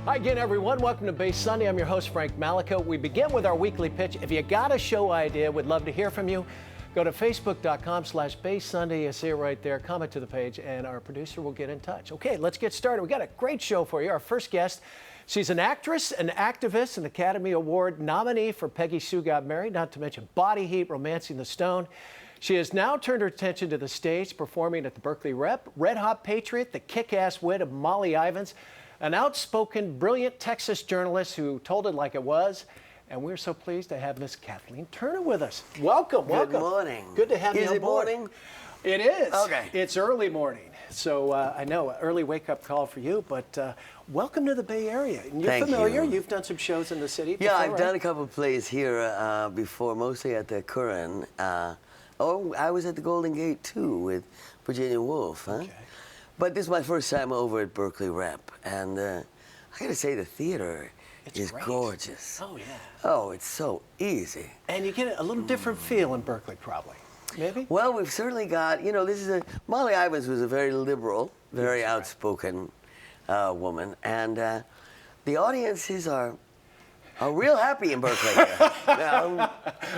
Hi again, everyone. Welcome to Base Sunday. I'm your host, Frank Malico. We begin with our weekly pitch. If you got a show idea, we'd love to hear from you. Go to facebook.com/Base Sunday. You see it right there. Comment to the page, and our producer will get in touch. Okay, let's get started. We got a great show for you. Our first guest, she's an actress, an activist, an Academy Award nominee for Peggy Sue Got Married, not to mention Body Heat, Romancing the Stone. She has now turned her attention to the stage, performing at the Berkeley Rep, Red Hot Patriot, the kick-ass wit of Molly Ivins, an outspoken, brilliant Texas journalist who told it like it was. And we're so pleased to have Miss Kathleen Turner with us. Welcome, welcome. Good morning. Good to have you on board. Is it morning? It is. Okay. It's early morning. So I know, an early wake-up call for you, but welcome to the Bay Area. And you're Thank familiar. you. You've done some shows in the city before, Yeah, I've right? done a couple of plays here before, mostly at the Curran. I was at the Golden Gate, too, with Virginia Woolf. Huh? Okay. But this is my first time over at Berkeley Rep. And I got to say, the theater is great. Gorgeous. Oh, yeah. Oh, it's so easy. And you get a little different feel in Berkeley, probably. Maybe? Well, we've certainly got, Molly Ivins was a very liberal, very outspoken woman. And the audiences are real happy in Berkeley here.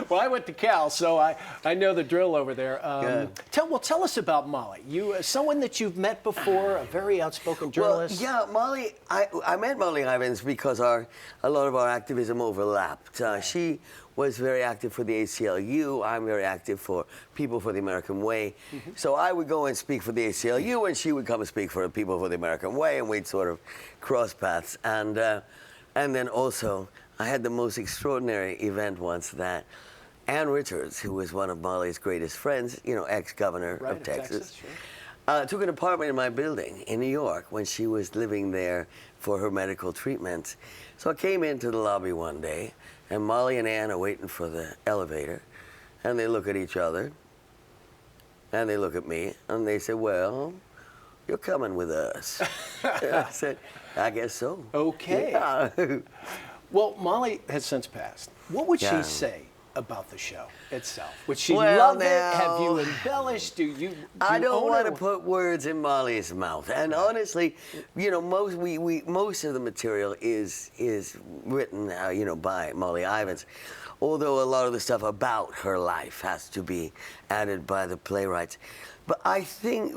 Well, I went to Cal, so I know the drill over there. Tell us about Molly. You, someone that you've met before, a very outspoken journalist. Well, yeah, Molly. I met Molly Ivins because a lot of our activism overlapped. She was very active for the ACLU. I'm very active for People for the American Way. Mm-hmm. So I would go and speak for the ACLU, and she would come and speak for People for the American Way, and we'd sort of cross paths. And then also, I had the most extraordinary event once that Ann Richards, who was one of Molly's greatest friends, ex-governor of Texas, sure. Took an apartment in my building in New York when she was living there for her medical treatments. So I came into the lobby one day, and Molly and Ann are waiting for the elevator, and they look at each other, and they look at me, and they say, "Well, you're coming with us." I said, "I guess so." Okay. Yeah. Well, Molly has since passed. What would she say about the show itself? Would she Well, love it? now, Have you embellished? I don't want to it? put words in Molly's mouth. And honestly, most of the material is written, by Molly Ivins. Although a lot of the stuff about her life has to be added by the playwrights. But I think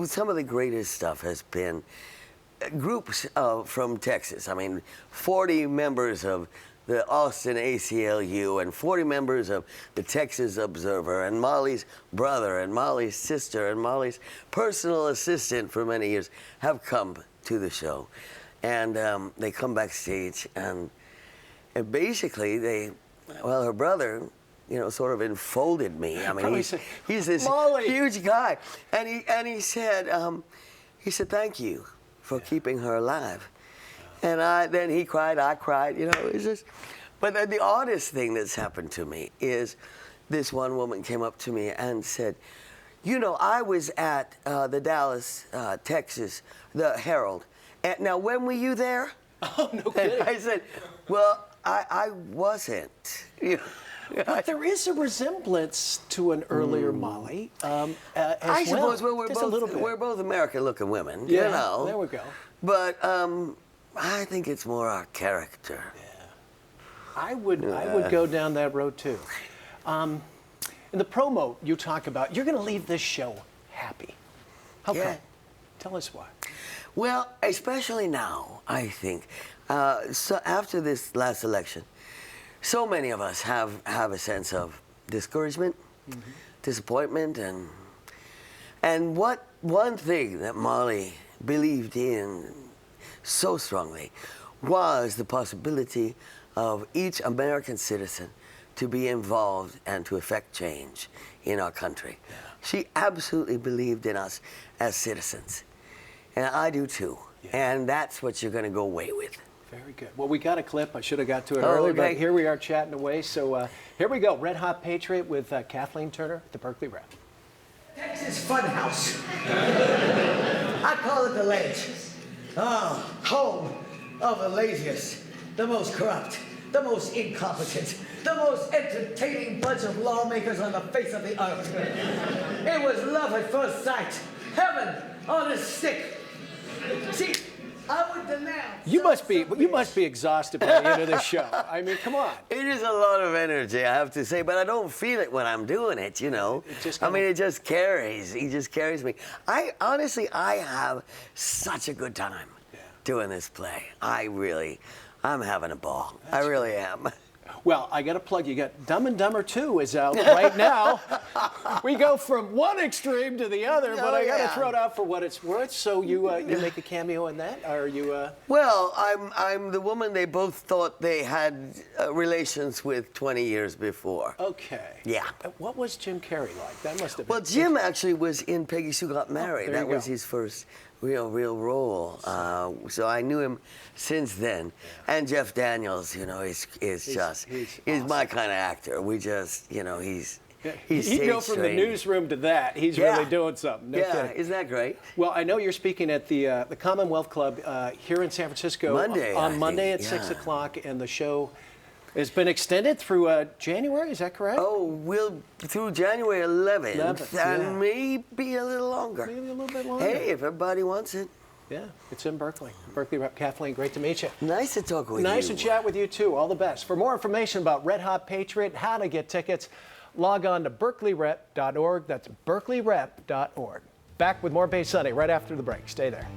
some of the greatest stuff has been groups from Texas. I mean, 40 members of the Austin ACLU and 40 members of the Texas Observer, and Molly's brother and Molly's sister and Molly's personal assistant for many years have come to the show. And they come backstage, and basically her brother, sort of enfolded me. I mean, he's this Molly. Huge guy. And he said, thank you for keeping her alive. And then he cried, I cried, it's just. But the oddest thing that's happened to me is this one woman came up to me and said, I was at the Dallas, Texas, the Herald. And now, when were you there? Oh, no kidding. And I said, well, I wasn't. But there is a resemblance to an earlier Molly. I suppose we're both American-looking women. Yeah, there we go. But I think it's more our character. Yeah, I would go down that road too. In the promo, you talk about you're going to leave this show happy. How come? Tell us why. Well, especially now, I think. So after this last election, so many of us have a sense of discouragement, disappointment, and one thing that Molly believed in so strongly was the possibility of each American citizen to be involved and to affect change in our country. Yeah. She absolutely believed in us as citizens. And I do too. Yeah. And that's what you're going to go away with. Very good. Well, we got a clip. I should have got to it earlier, but here we are chatting away. So here we go. Red Hot Patriot with Kathleen Turner at the Berkeley Rep. Texas Funhouse. I call it the Ledge. Home of the laziest, the most corrupt, the most incompetent, the most entertaining bunch of lawmakers on the face of the earth. It was love at first sight. Heaven on a stick. See, I would something now. You must be exhausted by the end of this show. I mean, come on. It is a lot of energy, I have to say, but I don't feel it when I'm doing it, you know. It just carries. He just carries me. I have such a good time doing this play. I'm having a ball. I really am. Well, I got to plug, you got Dumb and Dumber 2 is out right now. We go from one extreme to the other, but I got to throw it out for what it's worth. So you make a cameo in that? Or are you? Well, I'm the woman they both thought they had relations with 20 years before. Okay. Yeah. What was Jim Carrey like? That must have been. Well, Jim actually was in Peggy Sue Got Married. There you That was go. his first real role. So I knew him since then. And Jeff Daniels, you know, is awesome. my kind of actor. We just, you know, he's He'd go from the newsroom to that. He's really doing something. No kidding. Isn't that great? Well, I know you're speaking at the Commonwealth Club here in San Francisco on Monday at 6 o'clock, and the show has been extended through January. Is that correct? Oh, we'll through January 11th, and maybe a little longer. Maybe a little bit longer. Hey, if everybody wants it. Yeah, it's in Berkeley. Berkeley Rep. Kathleen, great to meet you. Nice to talk with you. Nice to chat with you, too. All the best. For more information about Red Hot Patriot, how to get tickets, log on to berkeleyrep.org. That's berkeleyrep.org. Back with more Bay Sunday right after the break. Stay there.